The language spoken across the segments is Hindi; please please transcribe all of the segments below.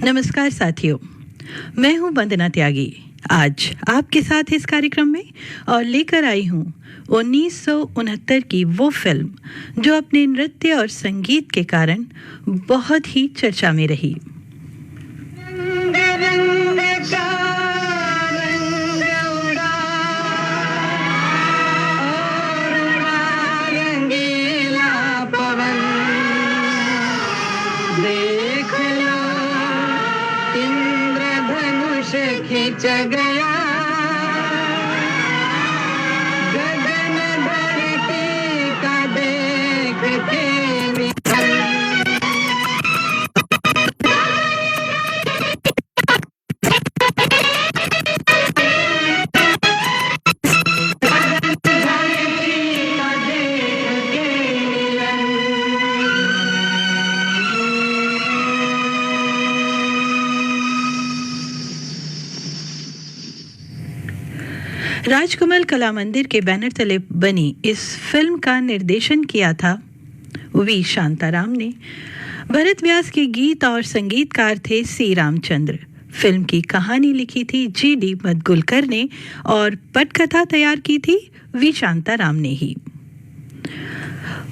नमस्कार साथियों, मैं हूं वंदना त्यागी। आज आपके साथ इस कार्यक्रम में और लेकर आई हूं 1969 की वो फिल्म जो अपने नृत्य और संगीत के कारण बहुत ही चर्चा में रही। खींच गया गगन धरती का देख के राजकमल कला मंदिर के बैनर तले बनी इस फिल्म का निर्देशन किया था वी शांताराम ने। भरत व्यास के गीत और संगीतकार थे सी रामचंद्र। फिल्म की कहानी लिखी थी जी.डी. मदगुलकर ने और पटकथा तैयार की थी वी शांताराम ने ही।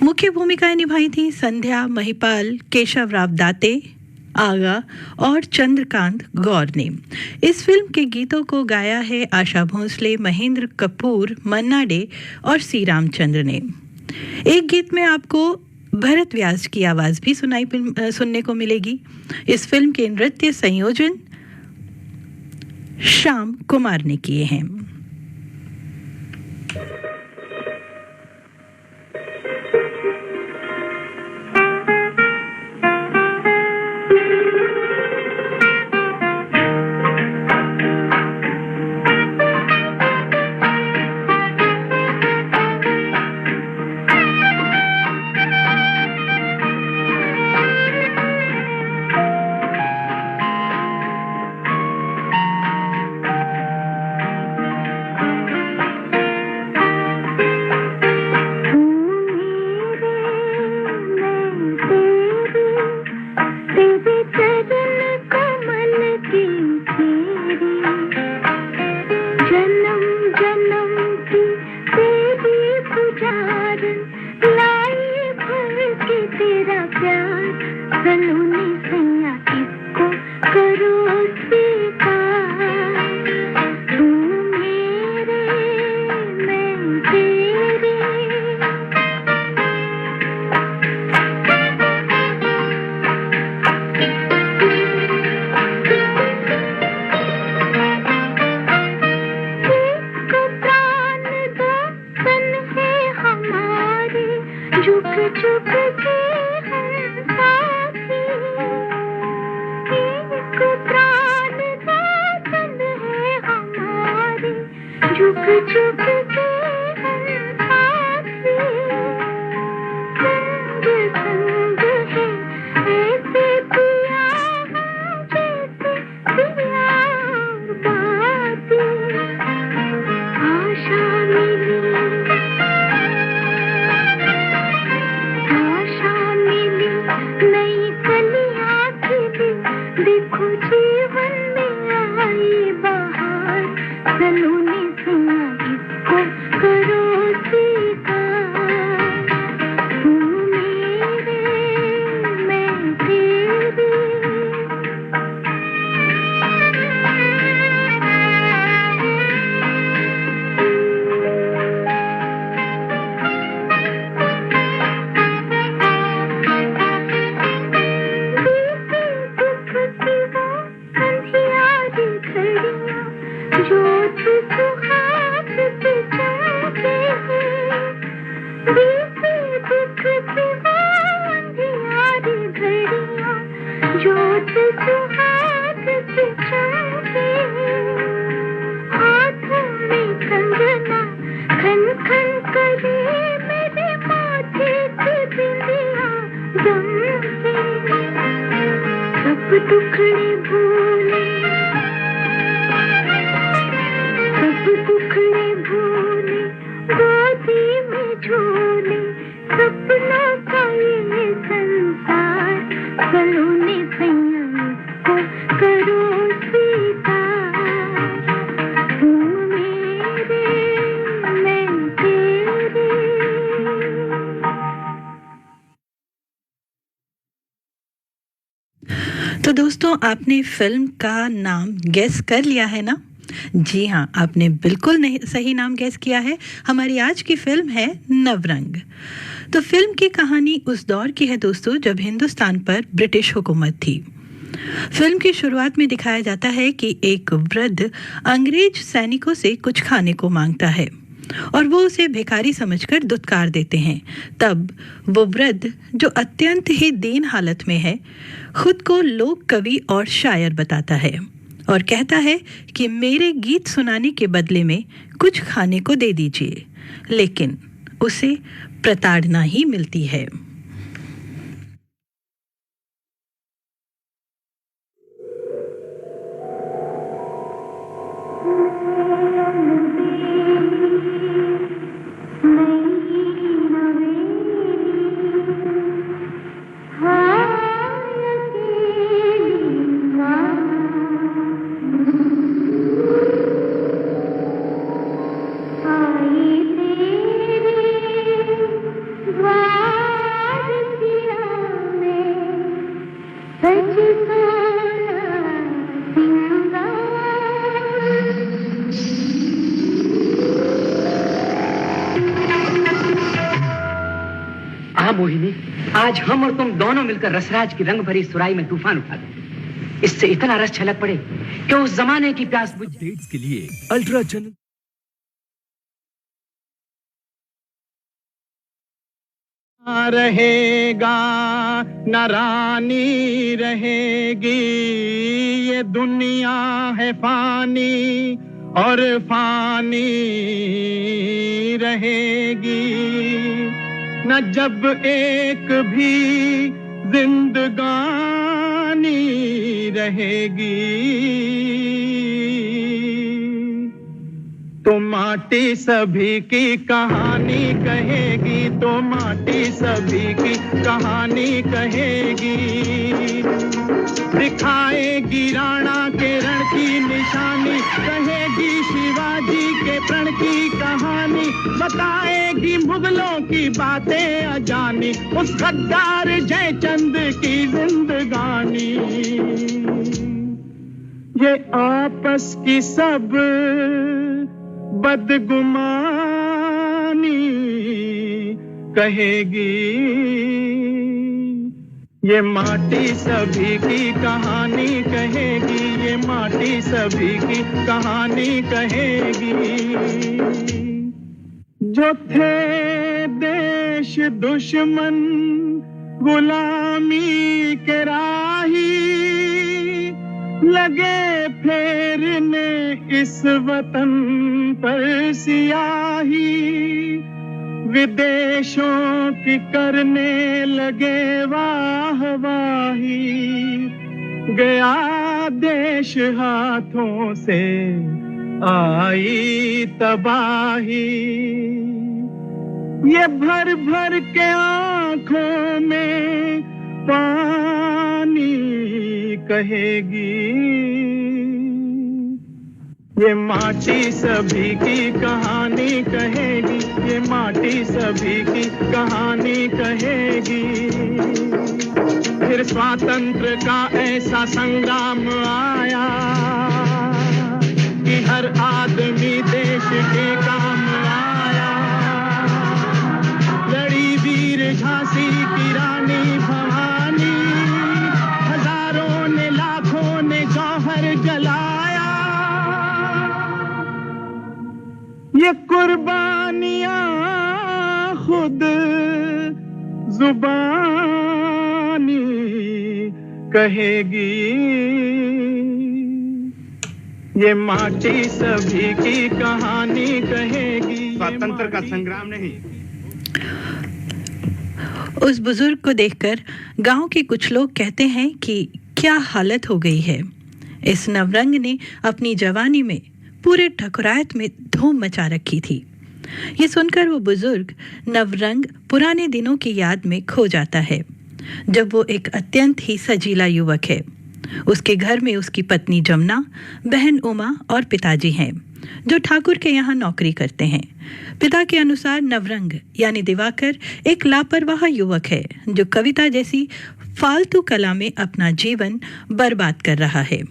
मुख्य भूमिकाएं निभाई थी संध्या, महिपाल, केशवराव दाते, आगा और चंद्रकांत गौर ने। इस फिल्म के गीतों को गाया है आशा भोसले, महेंद्र कपूर, मन्ना डे और सी रामचंद्र ने। एक गीत में आपको भरत व्यास की आवाज भी सुनने को मिलेगी। इस फिल्म के नृत्य संयोजन श्याम कुमार ने किए हैं। सपनों का ये संसार, सलोने सैया को तो दोस्तों, आपने फिल्म का नाम गैस कर लिया है ना? जी हाँ, आपने बिल्कुल नहीं सही नाम गैस किया है। हमारी आज की फिल्म है नवरंग। तो फिल्म की कहानी उस दौर की है दोस्तों, जब हिंदुस्तान पर ब्रिटिश हुकूमत थी। फिल्म की शुरुआत में दिखाया जाता है कि एक वृद्ध अंग्रेज सैनिकों से कुछ खाने को मांगता है और वो उसे भिखारी समझकर दुत्कार देते हैं। तब वो वृद्ध, जो अत्यंत ही दीन हालत में है, खुद को लोक कवि और शायर बताता है और कहता है कि मेरे गीत सुनाने के बदले में कुछ खाने को दे दीजिए। लेकिन उसे प्रताड़ना ही मिलती है। मोहिनी, आज हम और तुम दोनों मिलकर रसराज की रंग भरी सुराई में तूफान उठा दें। इससे इतना रस छलक पड़े कि उस जमाने की प्यास बुझ। अपडेट्स के लिए अल्ट्रा चैनल रहेगा न रानी रहेगी, ये दुनिया है फानी और फानी रहेगी। न जब एक भी जिंदगानी रहेगी, तो माटी सभी की कहानी कहेगी, तो माटी सभी की कहानी कहेगी। दिखाएगी राणा के रण की निशानी, कहेगी शिवाजी के प्रण की कहानी, बताएगी मुगलों की बातें अजानी, उस गद्दार जयचंद की जिंदगानी। ये आपस की सब बदगुमानी कहेगी, ये माटी सभी की कहानी कहेगी, ये माटी सभी की कहानी कहेगी। जो थे देश दुश्मन गुलामी के राही, लगे फेरने इस वतन पर सियाही, विदेशों की करने लगे वाहवाही, गया देश हाथों से आई तबाही। ये भर भर के आंखों में पानी कहेगी, ये माटी सभी की कहानी कहेगी, ये माटी सभी की कहानी कहेगी। फिर स्वातंत्र का ऐसा संग्राम आया कि हर आदमी देश के काम आया। लड़ी वीर झांसी की रानी भवानी, हजारों ने लाखों ने जौहर जलाया। ये कुर्बानियां खुद जुबानी कहेगी, ये माटी सभी की कहानी कहेगी। स्वतंत्र का संग्राम नहीं। उस बुजुर्ग को देखकर गांव के कुछ लोग कहते हैं कि क्या हालत हो गई है। इस नवरंग ने अपनी जवानी में पूरे ठकुरायत में धूम मचा रखी थी। ये सुनकर वो बुजुर्ग नवरंग पुराने दिनों की याद में खो जाता है, जब वो एक अत्यंत ही सजीला युवक है। उसके घर में उसकी पत्नी जमुना, बहन उमा और पिताजी हैं, जो ठाकुर के यहाँ नौकरी करते हैं। पिता के अनुसार नवरंग यानी दिवाकर एक लापरवाह युवक है, जो कविता जैसी फालतू कला में अपना जीवन बर्बाद कर रहा है।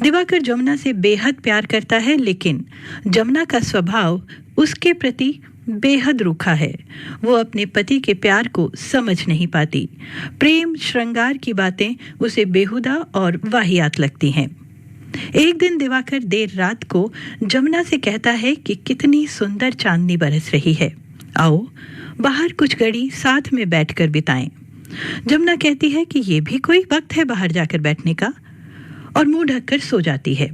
दिवाकर जमुना से बेहद प्यार करता है, लेकिन जमुना का स्वभाव उसके प्रति बेहद रूखा है। वो अपने पति के प्यार को समझ नहीं पाती। प्रेम श्रृंगार की बातें उसे बेहुदा और वाहियात लगती हैं। एक दिन दिवाकर देर रात को जमुना से कहता है कि कितनी सुंदर चांदनी बरस रही है, आओ बाहर कुछ घड़ी साथ में बैठकर बिताएं। जमुना कहती है कि ये भी कोई वक्त है बाहर जाकर बैठने का, और मुंह ढककर सो जाती है।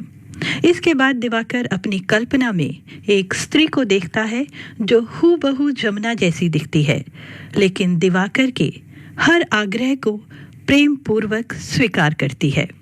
इसके बाद दिवाकर अपनी कल्पना में एक स्त्री को देखता है जो हूबहू जमुना जैसी दिखती है, लेकिन दिवाकर के हर आग्रह को प्रेम पूर्वक स्वीकार करती है।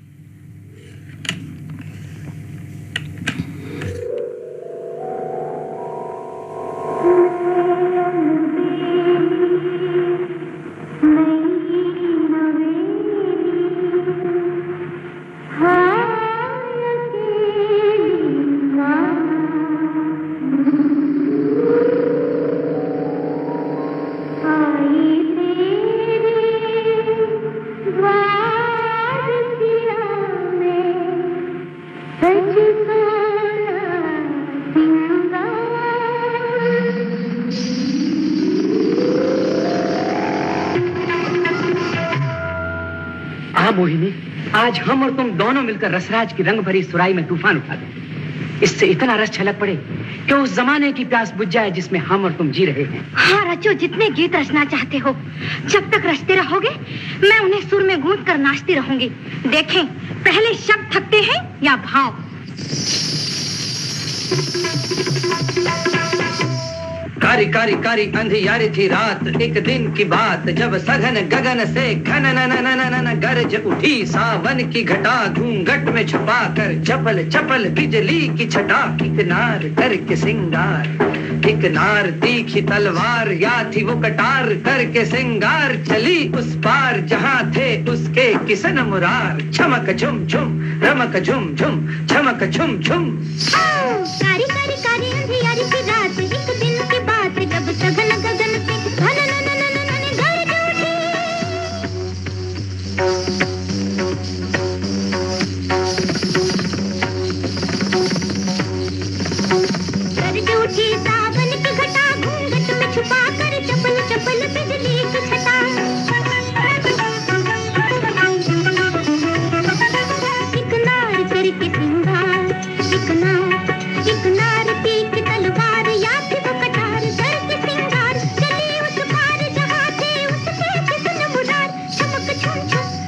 मोहिनी, आज हम और तुम दोनों मिलकर रसराज की रंग भरी सुराई में तूफान उठा दें। इससे इतना रस छलक पड़े कि उस जमाने की प्यास बुझ जाए जिसमें हम और तुम जी रहे हैं। हाँ रचो, जितने गीत रचना चाहते हो। जब तक रचते रहोगे मैं उन्हें सुर में गूंथ कर नाचती रहूंगी। देखें पहले शब्द थकते हैं या भाव। कारी कारी कारी अंधियारी थी रात, एक दिन की बात, जब सघन गगन से घन न गरज उठी सावन की घटा, घूंघट में छुपा कर चपल चपल बिजली की छटा, किकनार करके सिंगार, किकनार तीखी तलवार, या थी वो कटार करके सिंगार, चली उस पार जहाँ थे उसके किसन मुरार, चमक झुम झुम रमक झुम झुम चमक झुम झुम। कारी कारी कारी अंधियारी थी रात, एक दिन की बात, जब सघन गगन से घन गरज उठी। गरज उठी सावन की घटा, घूंघट में छुपा कर चपल चपल बिजली की छटा, किकनार करके सिंगार, किकनार तीखी तलवार, या थी वो कटार करके सिंगार, चली उस पार जहाँ थे उसके किसन मुरार, चमक झुम झुम चमक झुम झुम चमक झुम झुम।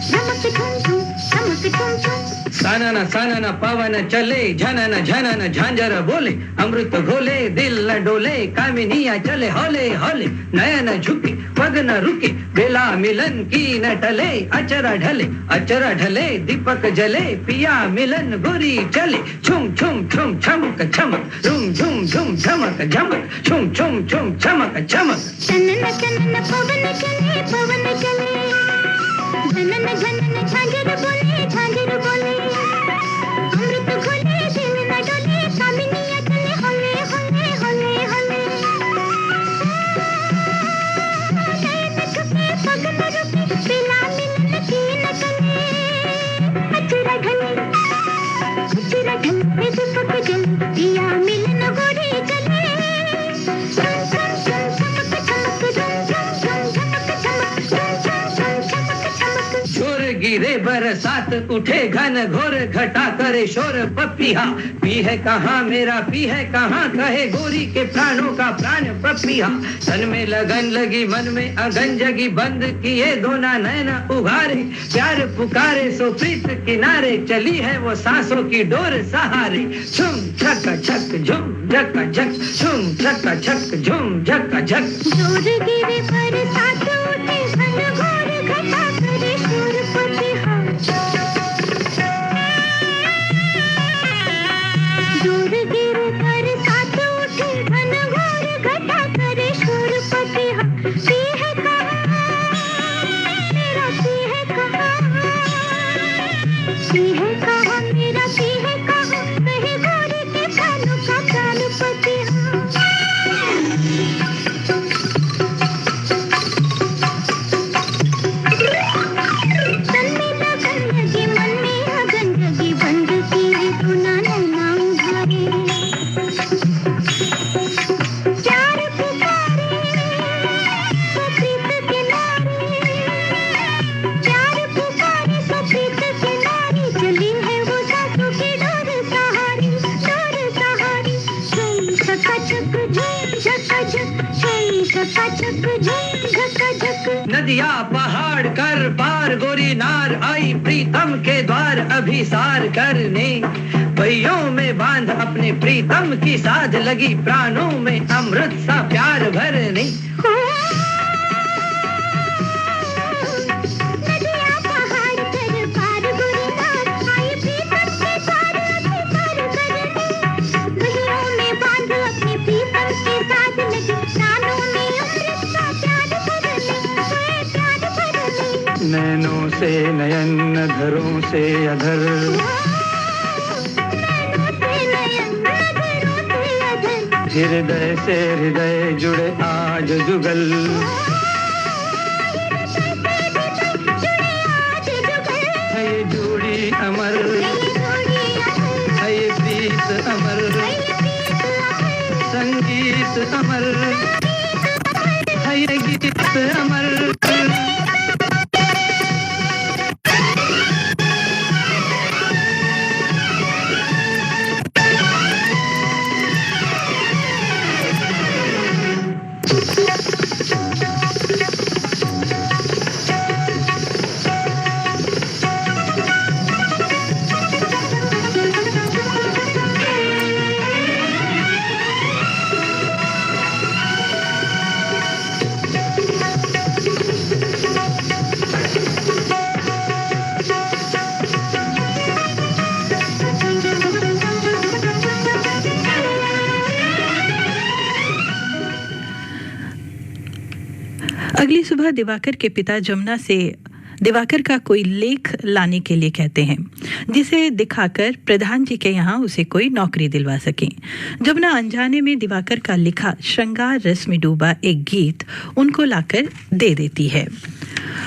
सानन पवन चले, झनन झनन झांझर बोले, अमृत घोले दिल न डोले, कामिनिया चले हौले हौले, नयन झुके पग न रुके, बेला मिलन की न टले, अचरा ढले दीपक जले, पिया मिलन गोरी चले, छुम छुम छुम छमक छमक, झुम झुम झुम झमक झमक, छुम छुम छुम छमक छमक। चनन चनन पवन चले, झनन झनन झांझर बोले, अमृत घोले दिल न डोले, कामिनिया चले हौले हौले हौले हौले, नयन झुके पग न रुके, बेला मिलन की न टले, अचरा ढले दीपक जले, पिया मिलन गोरी चले, झुम झुम झुम चमक चमक, झुम झुम झुम चमक चमक, झुम झुम झुम चमक चमक। शोर गिरे बरसात, उठे घन घोर घटा करे शोर, पपिया पी है कहाँ मेरा पी है कहाँ, कहे गोरी के प्राणों का प्राण पपिया, तन में लगन लगी मन में अगन जगी, बंद किए दोना नैना उघारे, प्यार पुकारे सो प्रीत किनारे, चली है वो सांसों की डोर सहारे, झुम झक झक झुम झक झक, झुम झक झक झुम झक झक। जोर गिरे बरसात, उठे घन घोर घटा करे शोर, पपिया जोर गिरे बरसात, उठे घन घोर घटा करे शोर, पपिया पी है कहाँ मेरा पी है कहाँ, पी है कहाँ मेरा पी है कहाँ, कहे गोरी के प्राणों का प्राण पपिया। झकाझक झूम झकाझक नदिया पहाड़ कर पार गोरी नार आई प्रीतम के द्वार अभिसार करने पहियों में बांध अपने प्रीतम की साध लगी प्राणों में अमृत सा प्यार भरने नदिया पहाड़ कर पार गुरुनार आई प्रीतम के द्वार अभिसार करने पहियों में बांध अपने प्रीतम के साथ लगी प्राणों में अमृत सा प्यार भरने नैनों से नयन अधरों से अधर हृदय से हृदय जुड़े आज जुगल है ये जोड़ी अमर है ये प्रीत अमर संगीत अमर है ये गीत अमर अगली सुबह दिवाकर के पिता जमुना से दिवाकर का कोई लेख लाने के लिए कहते हैं जिसे दिखाकर प्रधान जी के यहाँ उसे कोई नौकरी दिलवा सके। जमुना अनजाने में दिवाकर का लिखा श्रृंगार रस में डूबा एक गीत उनको लाकर दे देती है।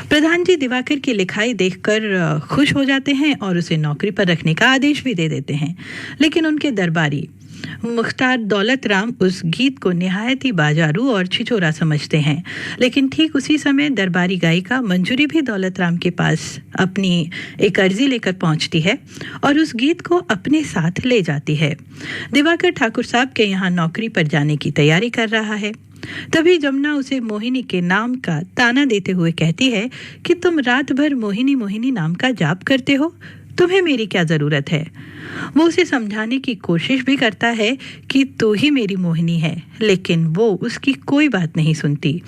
प्रधान जी दिवाकर की लिखाई देखकर खुश हो जाते हैं और उसे नौकरी पर रखने का आदेश भी दे देते हैं, लेकिन उनके दरबारी मुख्तार दौलत राम उस गीत को निहायत ही बाजारू और छिछोरा समझते हैं। लेकिन ठीक उसी समय दरबारी गायिका मंजूरी भी दौलत राम के पास अपनी एक अर्जी लेकर पहुंचती है और उस गीत को अपने साथ ले जाती है। दिवाकर ठाकुर साहब के यहाँ नौकरी पर जाने की तैयारी कर रहा है। तभी जमुना उसे मोहिनी के नाम का ताना देते हुए कहती है कि तुम रात भर मोहिनी मोहिनी नाम का जाप करते हो, तुम्हें मेरी क्या जरूरत है। वो उसे समझाने की कोशिश भी करता है कि तू ही मेरी मोहिनी है, लेकिन वो उसकी कोई बात नहीं सुनती।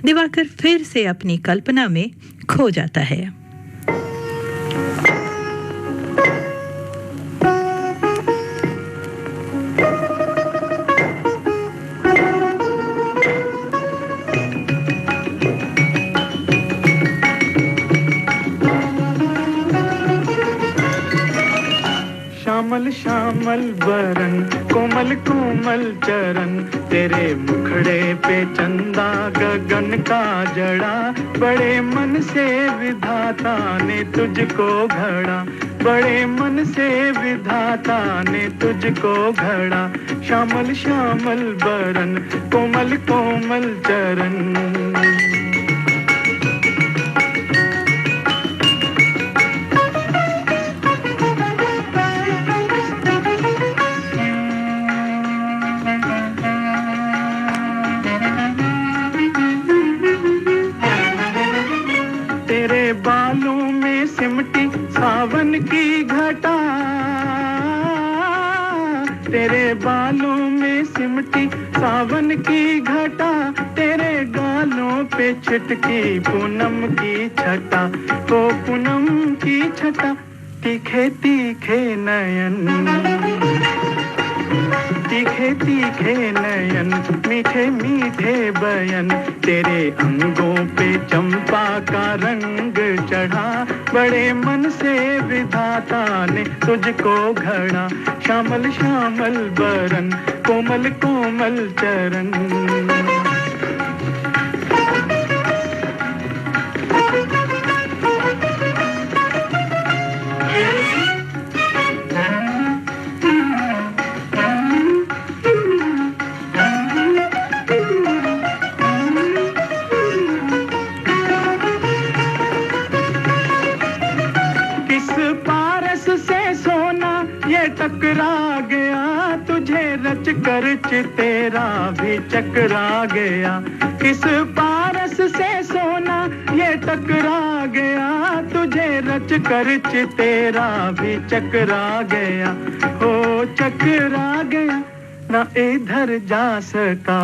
दिवाकर फिर से अपनी कल्पना में खो जाता है। श्यामल श्यामल बरन कोमल कोमल चरण तेरे मुखड़े पे चंदा गगन का जड़ा बड़े मन से विधाता ने तुझको घड़ा बड़े मन से विधाता ने तुझको घड़ा श्यामल श्यामल बरन कोमल कोमल चरण। सावन की घटा तेरे बालों में सिमटी सावन की घटा तेरे गालों पे छिटकी पूनम की छटा ओ पूनम की छटा तीखे तीखे नयन तीखे तीखे नयन मीठे मीठे बयन तेरे अंगों पे चंपा का रंग चढ़ा बड़े मन से विधाता ने तुझको घड़ा श्यामल श्यामल बरन कोमल कोमल चरण। टकरा गया तुझे रच कर चितेरा भी चकरा गया, किस पारस से सोना ये टकरा गया, तुझे रच कर चितेरा भी चकरा गया, हो चकरा गया, ना इधर जा सका,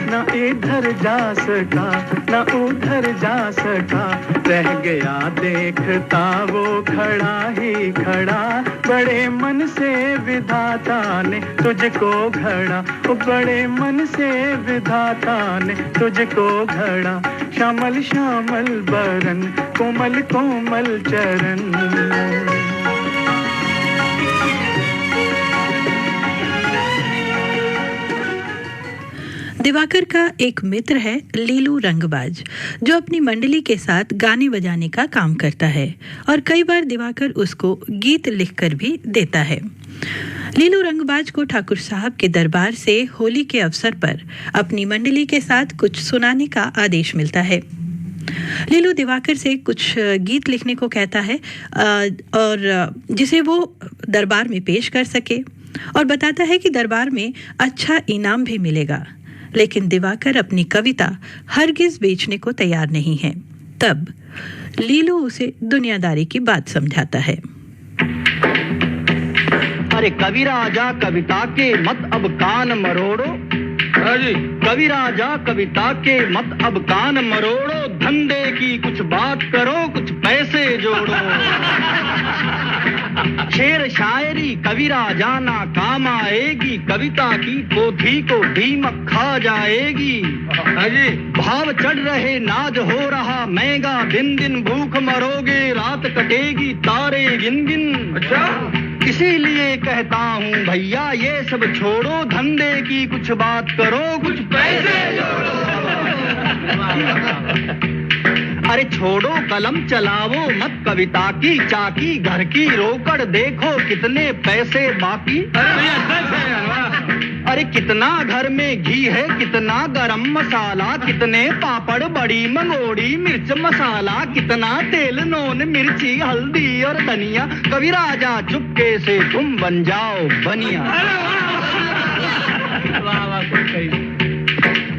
ना इधर जा सका, ना उधर जा सका, रह गया देखता वो खड़ा ही खड़ा, बड़े मन से विधाता ने तुझको घड़ा, ओ बड़े मन से विधाता ने तुझको घड़ा, श्यामल श्यामल बरन, कोमल कोमल चरण। दिवाकर का एक मित्र है लीलू रंगबाज, जो अपनी मंडली के साथ गाने बजाने का काम करता है और कई बार दिवाकर उसको गीत लिखकर भी देता है। लीलू रंगबाज को ठाकुर साहब के दरबार से होली के अवसर पर अपनी मंडली के साथ कुछ सुनाने का आदेश मिलता है। लीलू दिवाकर से कुछ गीत लिखने को कहता है और जिसे वो दरबार में पेश कर सके, और बताता है कि दरबार में अच्छा इनाम भी मिलेगा। लेकिन दिवाकर अपनी कविता हरगिज बेचने को तैयार नहीं है। तब लीलू उसे दुनियादारी की बात समझाता है। अरे कवि राजा कविता के मत अब कान मरोड़ो, कवि राजा कविता के मत अब कान मरोड़ो, धंधे की कुछ बात करो, कुछ पैसे जोड़ो। शेर शायरी कवि राजा ना काम आएगी, कविता की पोथी को दीमक खा जाएगी। भाव चढ़ रहे नाज हो रहा महंगा, दिन दिन भूख मरोगे, रात कटेगी तारे गिन गिन। अच्छा, इसीलिए कहता हूँ भैया ये सब छोड़ो, धंधे की कुछ बात करो, कुछ पैसे जोड़ो। अरे छोड़ो कलम चलाओ मत कविता की चाकी, घर की रोकड़ देखो कितने पैसे बाकी। अरे कितना घर में घी है, कितना गरम मसाला, कितने पापड़ बड़ी मंगोड़ी मिर्च मसाला, कितना तेल नून मिर्ची हल्दी और धनिया, कवि राजा चुपके से तुम बन जाओ बनिया।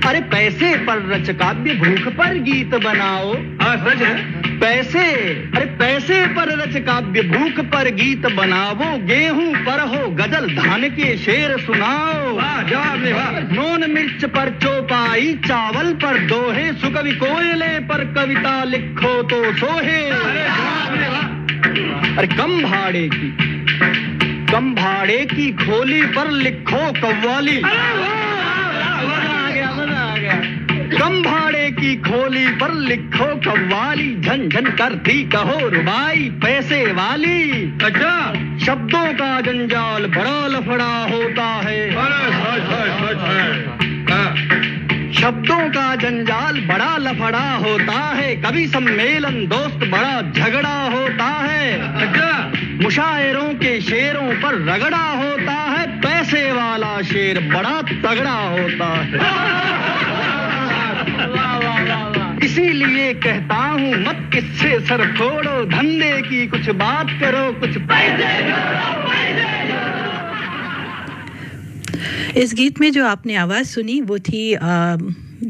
अरे पैसे पर रच काव्य, भूख पर गीत बनाओ। पैसे, अरे पैसे पर रच काव्य, भूख पर गीत बनाओ, गेहूं पर हो गजल, धान के शेर सुनाओ। नून मिर्च पर चौपाई, चावल पर दोहे, सुकवि कोयले पर कविता लिखो तो सोहे। अरे कम भाड़े की खोली पर लिखो कव्वाली, कम भाड़े की खोली पर लिखो कव्वाली, झन झन करती कहो रुबाई पैसे वाली। अच्छा, शब्दों का जंजाल बड़ा लफड़ा होता है, शब्दों का जंजाल बड़ा लफड़ा होता है, कभी सम्मेलन दोस्त बड़ा झगड़ा होता है। अच्छा, मुशायरों के शेरों पर रगड़ा होता है, पैसे वाला शेर बड़ा तगड़ा होता है। इसीलिए कहता हूँ मत किससे सर फोड़ो, धंधे की कुछ बात करो, कुछ पैसे इस गीत में जो आपने आवाज़ सुनी वो थी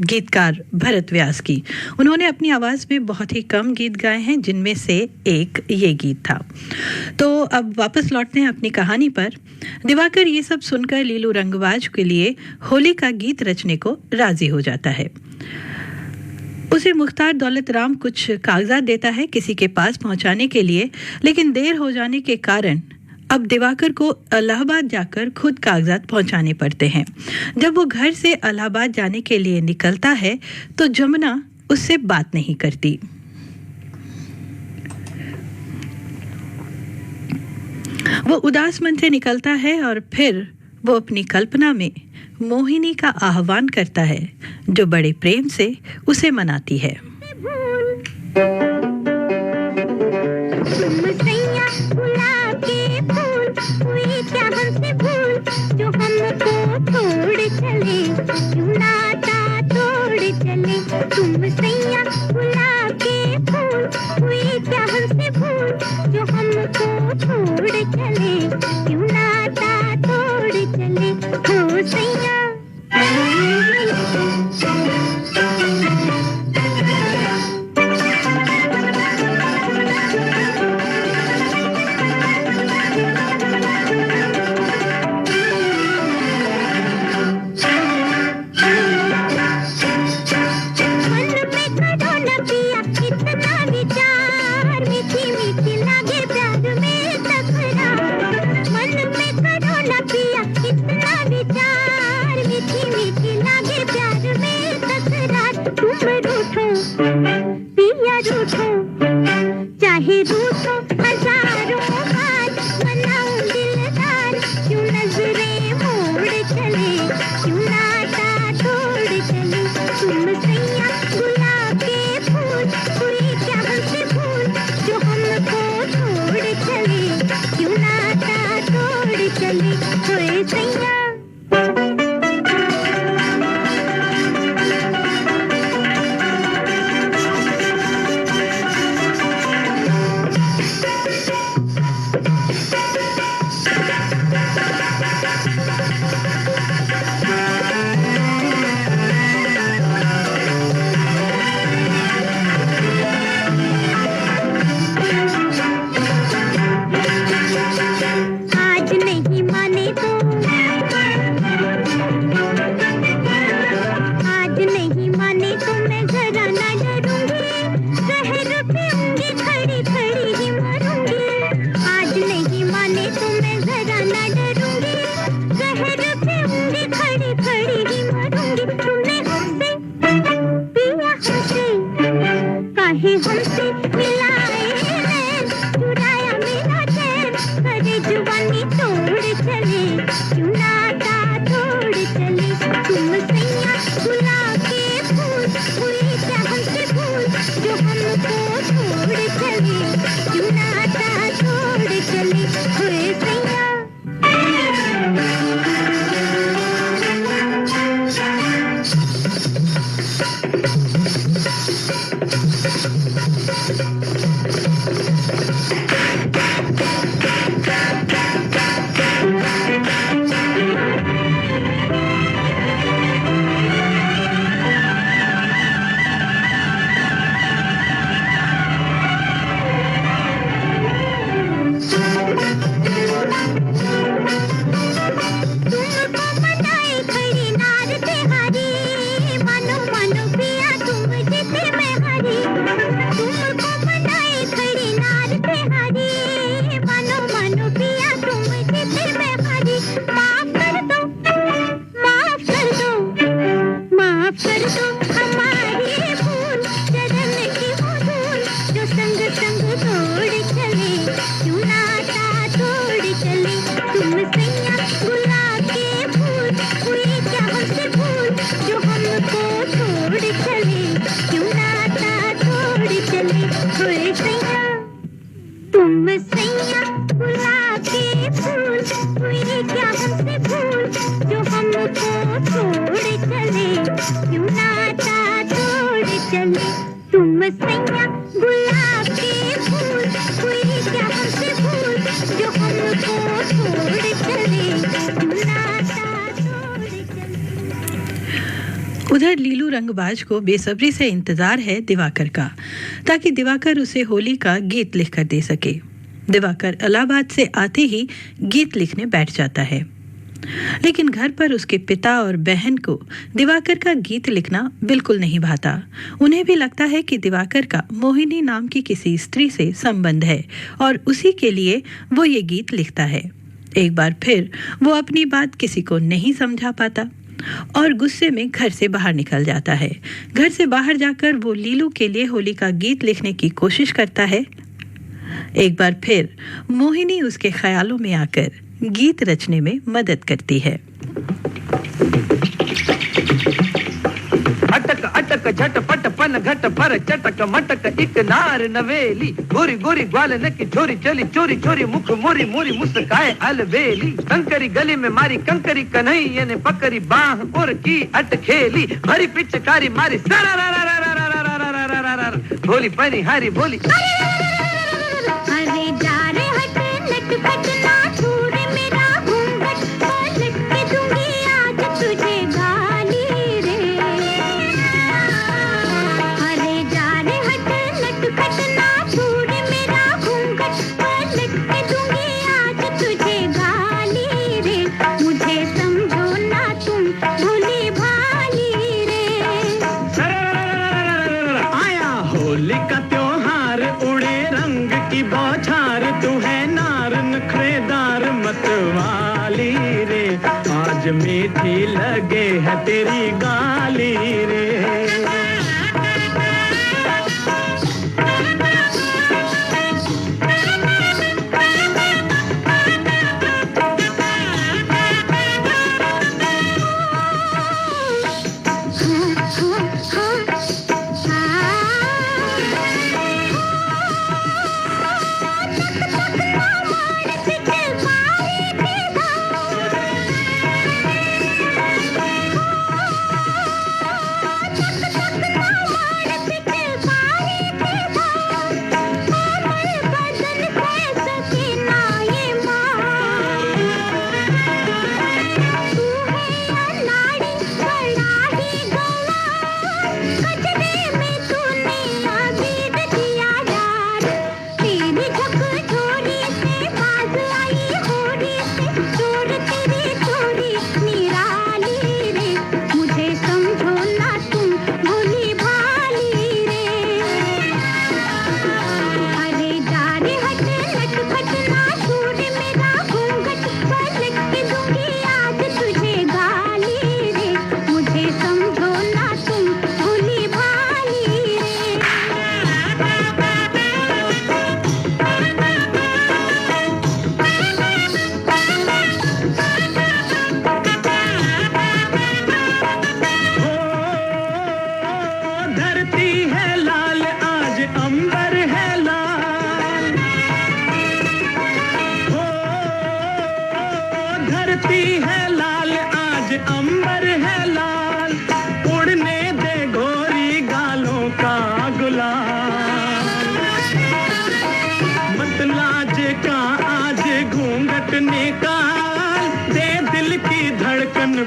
गीतकार भरत व्यास की। उन्होंने अपनी आवाज़ में बहुत ही कम गीत गाए हैं, जिनमें से एक ये गीत था। तो अब वापस लौटते हैं अपनी कहानी पर। दिवाकर ये सब सुनकर लीलू रंगबाज के लिए होली का गीत रचने को राजी हो जाता है। उसे मुख्तार दौलत राम कुछ कागजात देता है किसी के पास पहुंचाने के लिए, लेकिन देर हो जाने के कारण अब दिवाकर को इलाहाबाद जाकर खुद कागजात पहुंचाने पड़ते हैं। जब वो घर से इलाहाबाद जाने के लिए निकलता है तो जमुना उससे बात नहीं करती। वो उदास मन से निकलता है और फिर वो अपनी कल्पना में मोहिनी का आह्वान करता है, जो बड़े प्रेम से उसे मनाती है। क्या हमसे भूल जो हमको छोड़ चले, क्यों नाता तोड़ चले, तुम सैया गुलाब के फूल हुए क्या हमसे भूल जो हमको छोड़ चले, क्यों नाता तोड़ तुमको हजारों बार मनाऊं दिलदार, क्यों नजरें मोड़ चले, क्यों नाता तोड़ चले। तुम सैया गुलाब के फूल, हुई क्या हमसे भूल, जो हमको छोड़ चले, क्यों नाता तोड़ चले। होए सैया आज नहीं माने तो, आज नहीं माने तो मैं जरा ना डरूंगी, जहर पीऊंगी खड़ी खड़ी ही मरूंगी। आज नहीं माने तो मैं जरा ना डरूंगी, जहर पीऊंगी खड़ी खड़ी ही मरूंगी। तुमने हमसे पिया हमसे, काहे हमसे मिलाए नैन, चुराया मेरा चैन, करे जुबानी तोड़ चले, क्यों नाता तोड़ चले। तुम सैया गुलाब के फूल, हुई क्या हमसे भूल, जो हमको छोड़ चले, क्यों नाता तोड़ चले। हुए सैया तुमको मनाए खड़ी नार तिहारी, मानो मानो पिया तुम जीते मैं हारी। तुमको मनाए खड़ी नार तिहारी, मानो मानो पिया तुम जीते मैं हारी। माफ कर दो, माफ कर दो, माफ कर दो हमारी भूल, चरण की वो धूल, जो संग संग तोड़ चले, क्यों नाता तोड़ चले। तुम सैया गुलाब के फूल, हुई क्या हमसे भूल, जो हमको छोड़ चले, क्यों नाता तोड़ चले। हुए सैया तुम सैया गुलाब के फूल, हुई क्या हमसे भूल, जो हमको छोड़ चले, क्यों नाता तोड़ चले। तुम सैया गुलाब के फूल, हुई क्या हमसे भूल, जो हमको छोड़ चले, क्यों नाता तोड़ चले। उधर लीलू रंगबाज को बेसब्री से इंतजार है दिवाकर का, ताकि दिवाकर उसे होली का गीत लिखकर दे सके। दिवाकर इलाहाबाद से आते ही गीत लिखने बैठ जाता है, लेकिन घर पर उसके पिता और बहन को दिवाकर का गीत लिखना बिल्कुल नहीं भाता। उन्हें भी लगता है कि दिवाकर का मोहिनी नाम की किसी स्त्री से संबंध है और उसी के लिए वो ये गीत लिखता है। एक बार फिर वो अपनी बात किसी को नहीं समझा पाता और गुस्से में घर से बाहर निकल जाता है। घर से बाहर जाकर वो लीलू के लिए होली का गीत लिखने की कोशिश करता है। एक बार फिर मोहिनी उसके ख्यालों में आकर गीत रचने में मदद करती है। अटक अटक झटपट पन घट पर चटक मटक एक नार नवेली, गोरी गोरी ग्वालन की छोरी चली चोरी चोरी, मुख मोरी मोरी मुस्काए अलबेली। कंकरी गली में मारी कंकरी कन्हैया ने पकड़ी बाह और की अटखेली, भरी पिचकारी मारी सरा भोली पनी हारी बोली। अरे जा रे हट नटखट ना छूरे मेरा घूंघट, पलट के दूंगी आज तुझे गाली रे। अरे जा रे हट नटखट ना छूरे मेरा घूंघट, पलट के दूंगी आज तुझे गाली रे। मुझे समझो ना तुम भोली भाली रे। आया होली का त्योहार, उड़े रंग की बौछार, तू है नार नखरेदार मतवाली रे। आज मीठी लगे है तेरी गाली रे।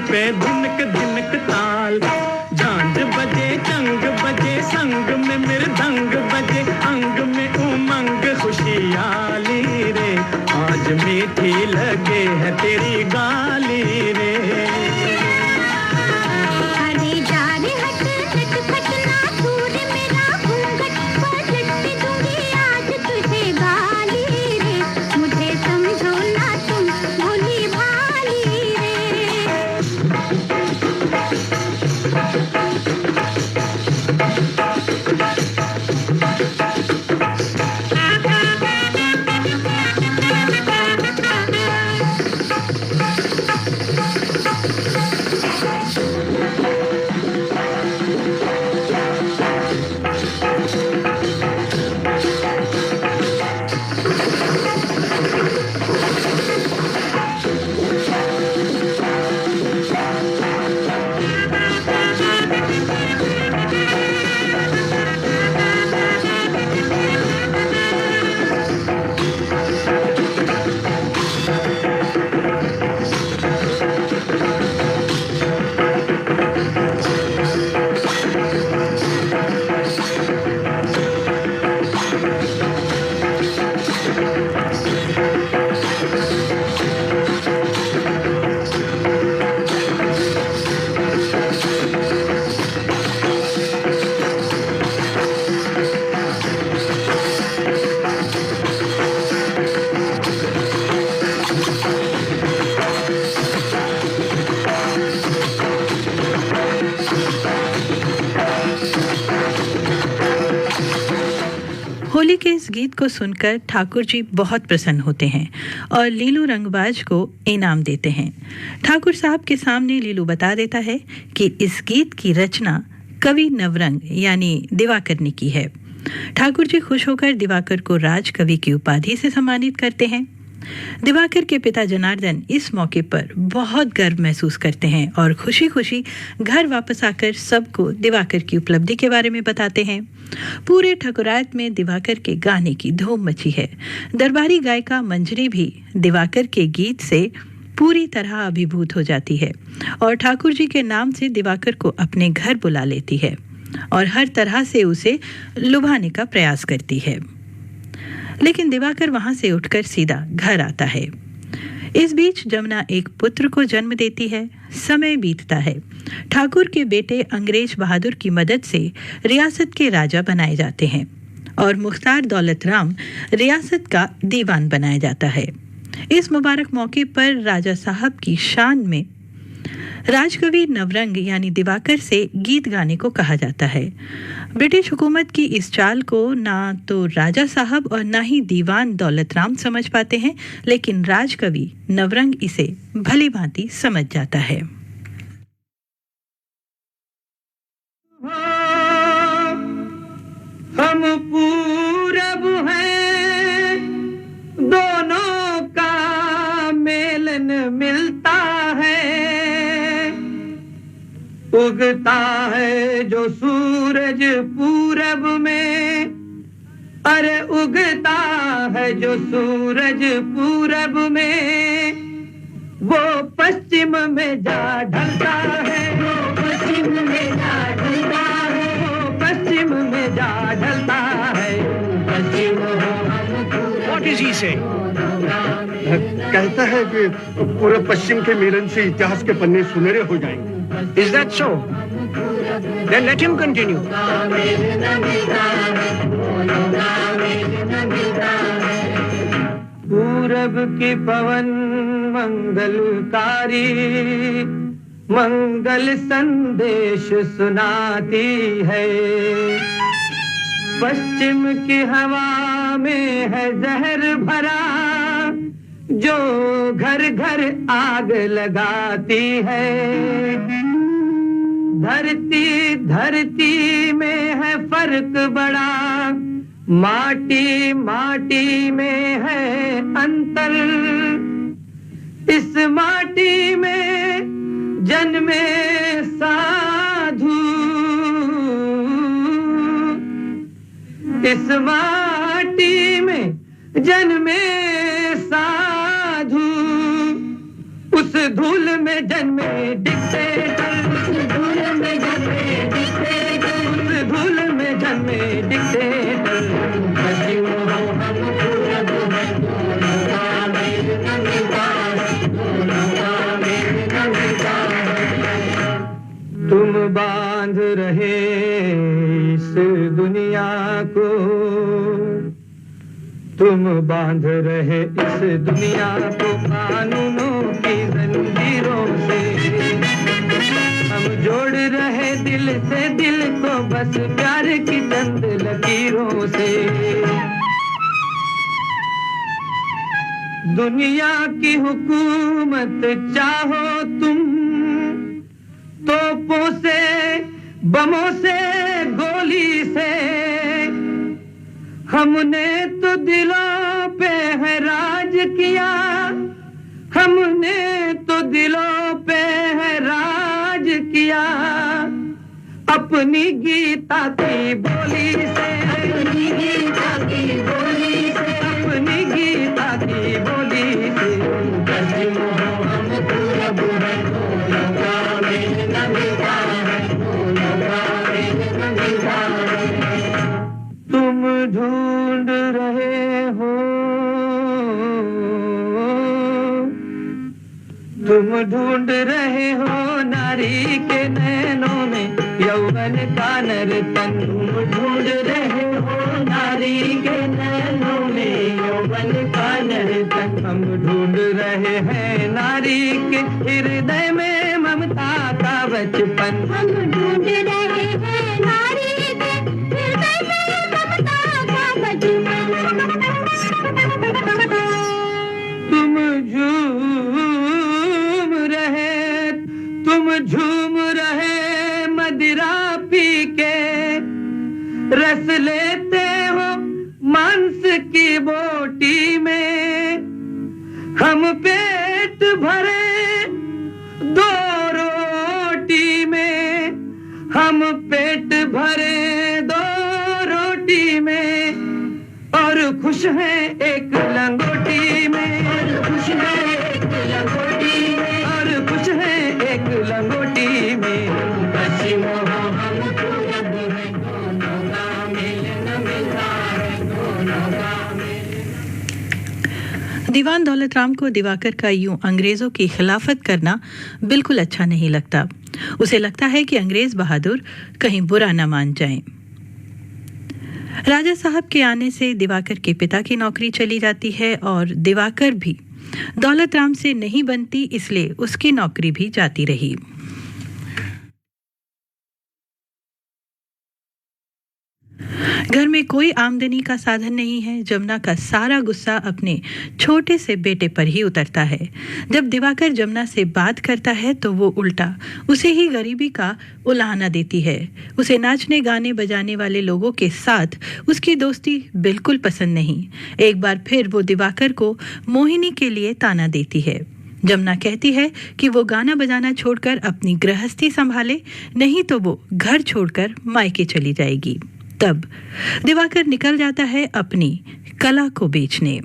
पे धिनक धिनक ताल झांझ बजे चंग बजे संग में मृदंग बजे अंग में उमंग खुशियाली रे आज मीठी लगे है तेरी गाली रे अरे जा रे हट हट फट ना दूर मेरा घूंघट पलट दूंगी आज तुझे गाली रे मुझे समझो ना तुम भोली भाली होली के इस गीत को सुनकर ठाकुर जी बहुत प्रसन्न होते हैं और लीलू रंगबाज को इनाम देते हैं। ठाकुर साहब के सामने लीलू बता देता है कि इस गीत की रचना कवि नवरंग यानी दिवाकर ने की है। ठाकुर जी खुश होकर दिवाकर को राज कवि की उपाधि से सम्मानित करते हैं। दिवाकर के पिता जनार्दन इस मौके पर बहुत गर्व महसूस करते हैं और खुशी खुशी घर वापस आकर सबको दिवाकर की उपलब्धि के बारे में बताते हैं। पूरे ठकुरायत में दिवाकर के गाने की धूम मची है। दरबारी गायिका मंजरी भी दिवाकर के गीत से पूरी तरह अभिभूत हो जाती है और ठाकुर जी के नाम से दिवाकर को अपने घर बुला लेती है और हर तरह से उसे लुभाने का प्रयास करती है। लेकिन दिवाकर वहां से उठकर सीधा घर आता है। इस बीच जमुना एक पुत्र को जन्म देती है। समय बीतता है। ठाकुर के बेटे अंग्रेज बहादुर की मदद से रियासत के राजा बनाए जाते हैं और मुख्तार दौलत राम रियासत का दीवान बनाया जाता है। इस मुबारक मौके पर राजा साहब की शान में राजकवि नवरंग यानी दिवाकर से गीत गाने को कहा जाता है। ब्रिटिश हुकूमत की इस चाल को ना तो राजा साहब और ना ही दीवान दौलत राम समझ पाते हैं, लेकिन राजकवि नवरंग इसे भली भांति समझ जाता है। हम पूरब हैं, दोनों का मेलन मिलता है। उगता है जो सूरज पूरब में, अरे उगता है जो सूरज पूरब में, वो पश्चिम में जा ढलता है। वो पश्चिम में जा ढलता है। वो पश्चिम में जा ढलता है। पश्चिम What is he saying? कहता है कि पूरे पश्चिम के मिलन से इतिहास के पन्ने सुनहरे हो जाएंगे। Is that so? Then let him continue. पूरब की पवन मंगलकारी मंगल संदेश सुनाती है। पश्चिम की हवा में है जहर भरा, जो घर घर आग लगाती है। धरती धरती में है फर्क बड़ा, माटी माटी में है अंतर। इस माटी में जन्मे साधु, इस माटी में जन्मे साधु, उस धूल में जन्मे बांध रहे इस दुनिया को, तुम बांध रहे इस दुनिया को कानूनों की जंजीरों से। हम जोड़ रहे दिल से दिल को बस प्यार की चंद लकीरों से। दुनिया की हुकूमत चाहो तुम, तोपों से बमों से गोली से, हमने तो दिलों पे है राज किया, हमने तो दिलों पे है राज किया, अपनी गीता की बोली से, अपनी गीता की बोली से, अपनी गीता की बोली से। पश्चिम हो हम पूरब है, दोनों का मेल न मिलता है, दोनों का मेल न मिलता है। तुम ढूंढ रहे हो, तुम ढूंढ रहे हो नारी के नैनों में यौवन का नर्तन। तुम ढूंढ रहे हो नारी के नैनों में यौवन का नर्तन। हम ढूंढ रहे हैं नारी के हृदय में ममता का बचपन। हम ढूंढ रहे हैं नारी के हृदय में ममता का बचपन। तुम झूम रहे मदिरा पी के, रस लेते हो मांस की बोटी में। हम पेट भरे दो रोटी में, हम पेट भरे दो रोटी में, और खुश हैं एक लंगोटी में, और खुश हैं एक लंगोटी में, और खुश हैं एक लंगोटी में। पश्चिम हो हम पूरब है, दोनों का मेल न मिलता है, दोनों का मेल। दीवान दौलत राम को दिवाकर का यूं अंग्रेजों की खिलाफत करना बिल्कुल अच्छा नहीं लगता। उसे लगता है कि अंग्रेज बहादुर कहीं बुरा न मान जाएं। राजा साहब के आने से दिवाकर के पिता की नौकरी चली जाती है और दिवाकर भी दौलत राम से नहीं बनती, इसलिए उसकी नौकरी भी जाती रही। घर में कोई आमदनी का साधन नहीं है। जमुना का सारा गुस्सा अपने छोटे से बेटे पर ही उतरता है। जब दिवाकर जमुना से बात करता है तो वो उल्टा उसे ही गरीबी का उलाहना देती है। उसे नाचने गाने बजाने वाले लोगों के साथ उसकी दोस्ती बिल्कुल पसंद नहीं। एक बार फिर वो दिवाकर को मोहिनी के लिए ताना देती है। जमुना कहती है कि वो गाना बजाना छोड़कर अपनी गृहस्थी संभाले, नहीं तो वो घर छोड़कर मायके चली जाएगी। तब दिवाकर निकल जाता है अपनी कला को बेचने।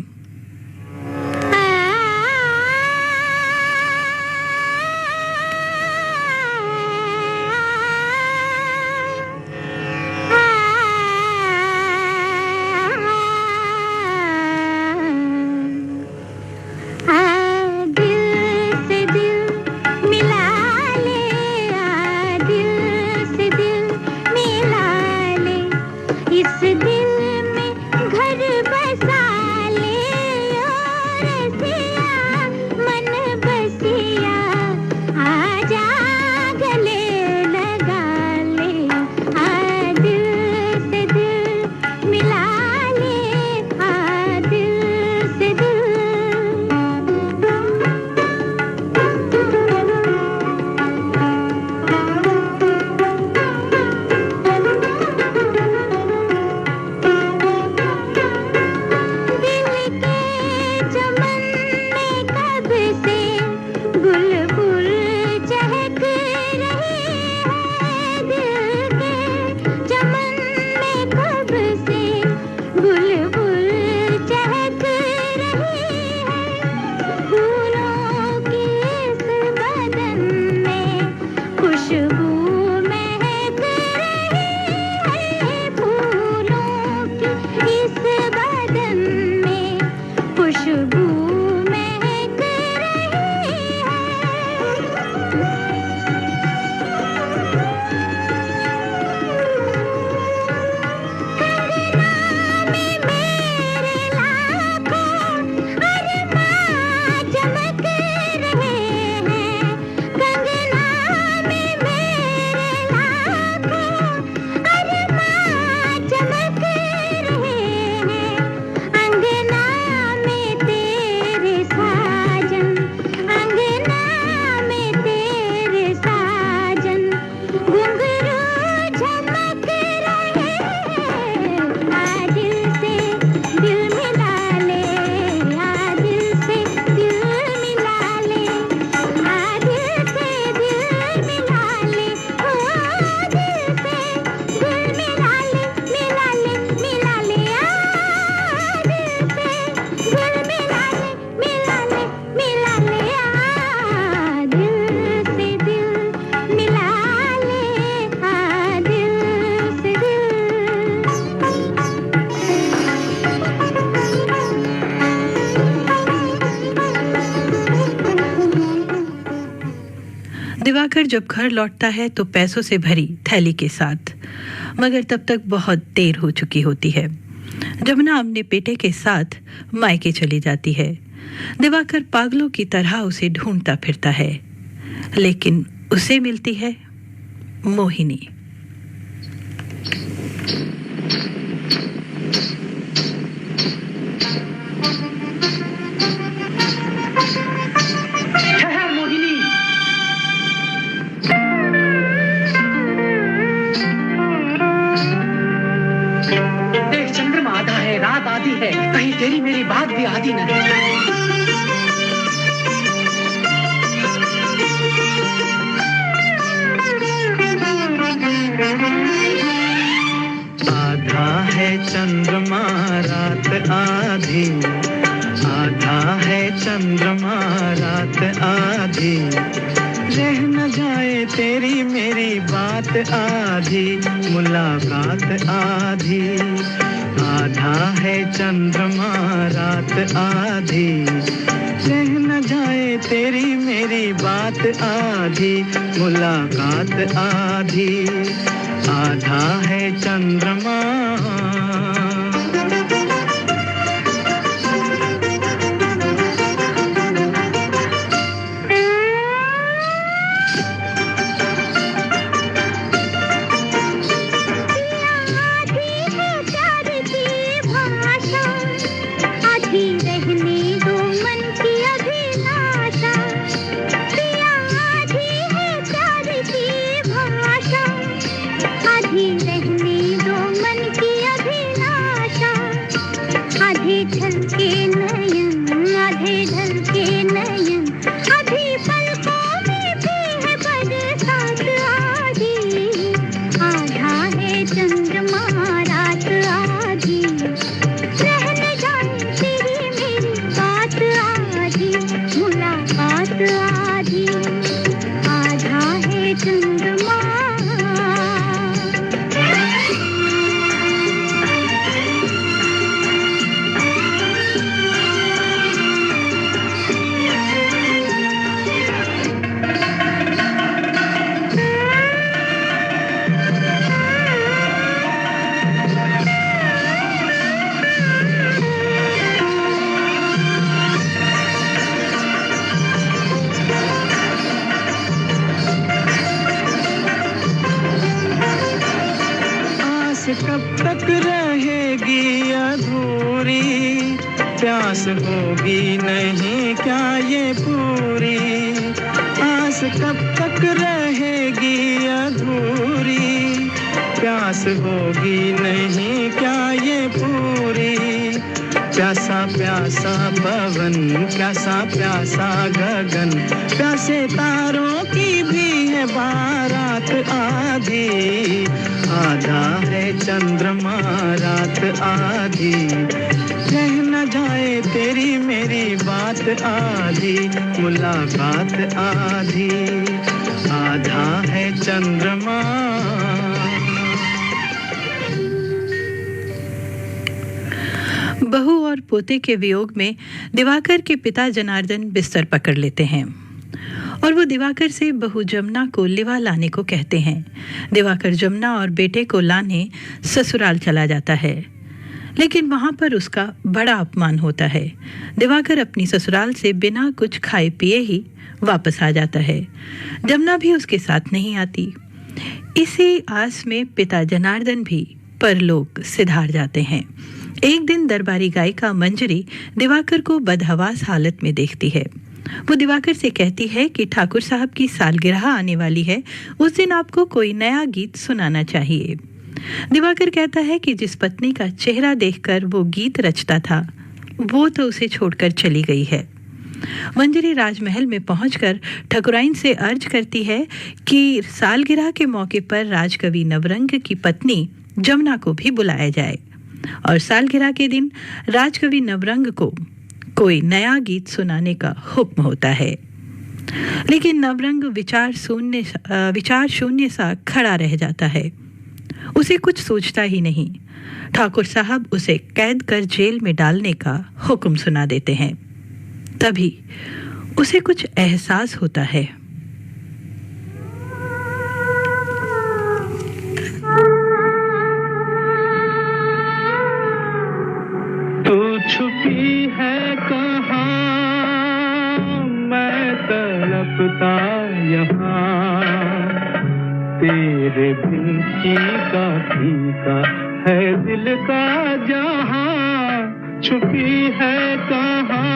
दिवाकर जब घर लौटता है तो पैसों से भरी थैली के साथ, मगर तब तक बहुत देर हो चुकी होती है। जमुना अपने बेटे के साथ मायके चली जाती है। दिवाकर पागलों की तरह उसे ढूंढता फिरता है, लेकिन उसे मिलती है मोहिनी। रात आधी है, कहीं तेरी मेरी बात भी आधी न रहे। आधा है चंद्रमा रात आधी, आधा है चंद्रमा रात आधी, रह न जाए तेरी मेरी बात आधी, मुलाकात आधी। आधा है चंद्रमा रात आधी, रह न जाए तेरी मेरी बात आधी, मुलाकात आधी। आधा है चंद्रमा। कब तक रहेगी अधूरी, प्यास होगी नहीं क्या ये पूरी। आस कब तक रहेगी अधूरी, प्यास होगी नहीं क्या ये पूरी। प्यासा प्यासा पवन, प्यासा प्यासा गगन, प्यासे तारों की भी है बारात आधी। आधा है चंद्रमा रात आधी, रह न जाए तेरी मेरी बात आधी, मुलाकात आधी। आधा है चंद्रमा। बहू और पोते के वियोग में दिवाकर के पिता जनार्दन बिस्तर पकड़ लेते हैं और वो दिवाकर से बहू जमुना को लिवा लाने को कहते हैं। दिवाकर जमुना और बेटे को लाने ससुराल चला जाता है, लेकिन वहां पर उसका बड़ा अपमान होता है। दिवाकर अपनी ससुराल से बिना कुछ खाए पिए ही वापस आ जाता है। जमुना भी उसके साथ नहीं आती। इसी आस में पिता जनार्दन भी परलोक सिधार जाते हैं। एक दिन दरबारी गायिका मंजरी दिवाकर को बदहवास हालत में देखती है। वो दिवाकर से कहती है कि ठाकुर साहब की सालगिरह आने वाली है, उस दिन आपको कोई नया गीत सुनाना चाहिए। दिवाकर कहता है कि जिस पत्नी का चेहरा देखकर वो गीत रचता था, वो तो उसे छोड़कर चली गई है। मंजरी राजमहल में पहुंचकर ठकुराइन से अर्ज करती है कि सालगिरह के मौके पर राजकवि नवरंग की पत्नी जमुना को भी बुलाया जाए और सालगिरह के दिन राजकवि नवरंग को कोई नया गीत सुनाने का हुक्म होता है। लेकिन नवरंग विचार शून्य सा खड़ा रह जाता है। उसे कुछ सोचता ही नहीं। ठाकुर साहब उसे कैद कर जेल में डालने का हुक्म सुना देते हैं। तभी उसे कुछ एहसास होता है। यहाँ तेरे बिन फीका फीका है दिल का जहां छुपी है कहाँ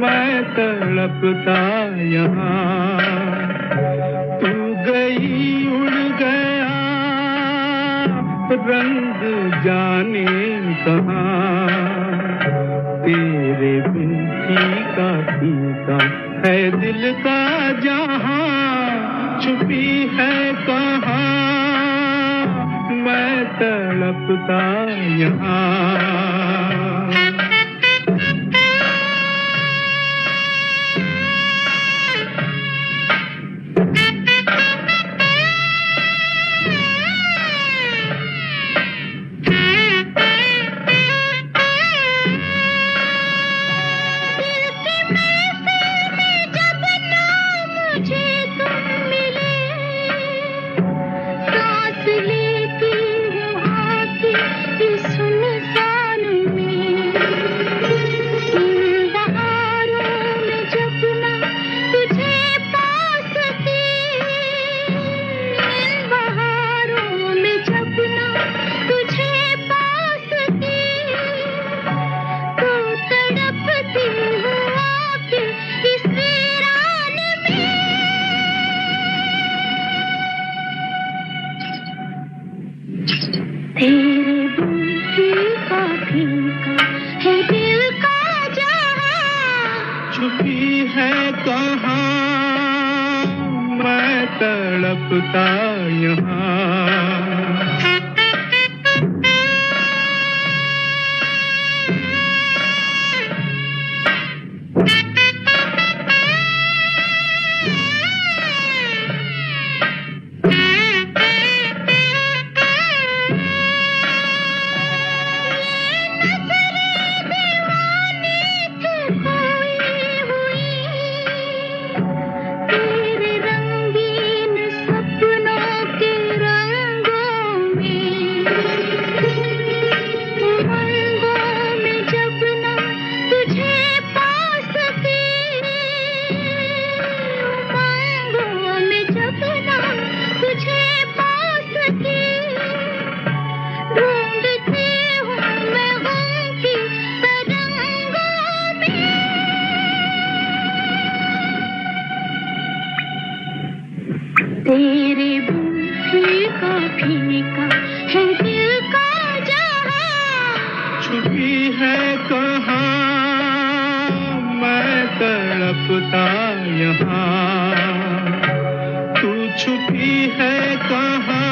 मैं तड़पता यहाँ तू गई उड़ गया रंग जाने कहाँ तेरे बिन फीका फीका है दिल का जहां छुपी है कहाँ मैं तड़पता यहाँ तड़पता यहाँ तेरे बिन फीका फीका है दिल का जहां छुपी है कहाँ मैं तड़पता यहाँ तू छुपी है कहाँ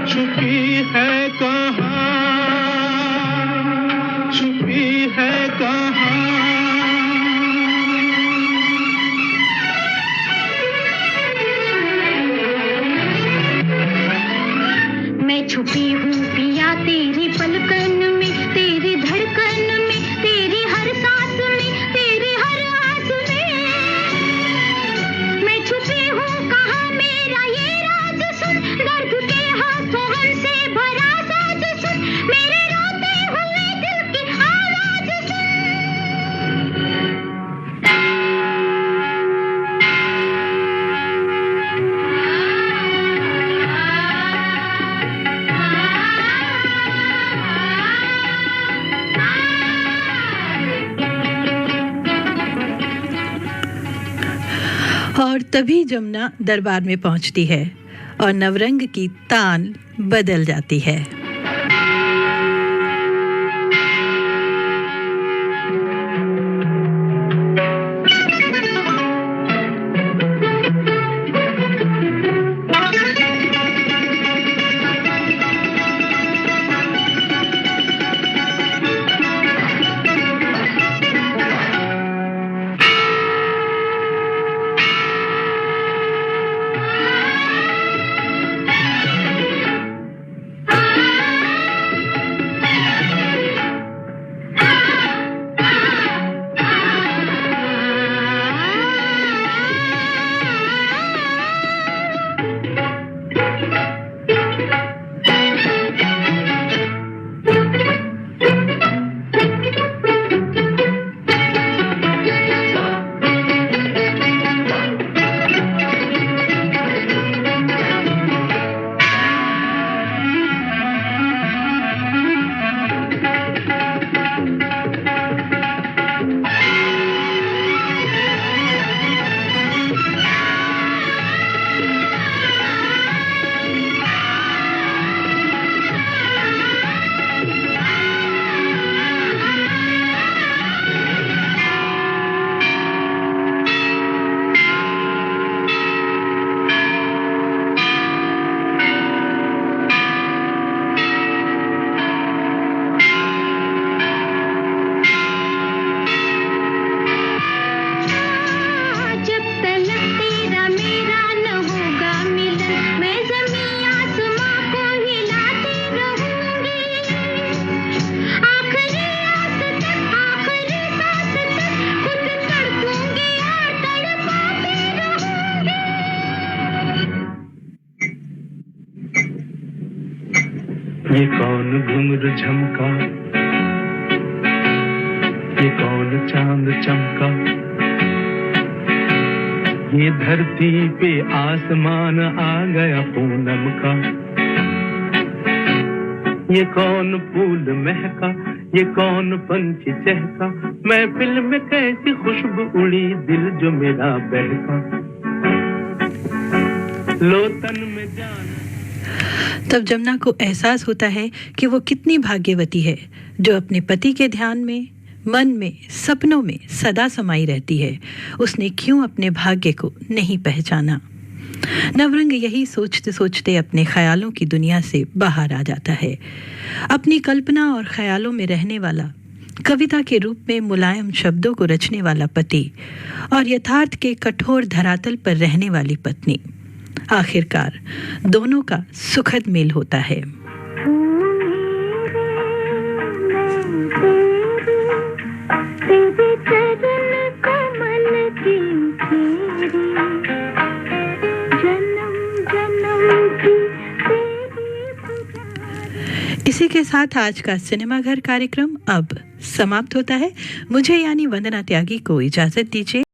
छुपी है कहाँ छुपी है कहाँ छुपी हूँ पिया तेरी पलकन में तेरी धड़कन में तेरी हर सांस में तेरी हर आस में मैं छुपी हूँ कहाँ मेरा ये राज सुन दर्द के हाथों से भरा साज सुन मेरे रोते हुए दिल की आवाज सुन और तभी जमुना दरबार में पहुंचती है और नवरंग की तान बदल जाती है। सूरज झमका, ये कौन चांद चमका, ये धरती पे आसमान आ गया पूनम का, ये कौन फूल महका, ये कौन पंछी चहका, महफिल में कैसी खुशबू उड़ी, दिल जो मेरा बहका, लो तन में जान। तब जमुना को एहसास होता है कि वो कितनी भाग्यवती है जो अपने पति के ध्यान में, मन में, सपनों में सदा समाई रहती है। उसने क्यों अपने भाग्य को नहीं पहचाना। नवरंग यही सोचते सोचते अपने ख्यालों की दुनिया से बाहर आ जाता है। अपनी कल्पना और ख्यालों में रहने वाला, कविता के रूप में मुलायम शब्दों को रचने वाला पति और यथार्थ के कठोर धरातल पर रहने वाली पत्नी, आखिरकार दोनों का सुखद मेल होता है। इसी के साथ आज का सिनेमा घर कार्यक्रम अब समाप्त होता है। मुझे यानी वंदना त्यागी को इजाजत दीजिए।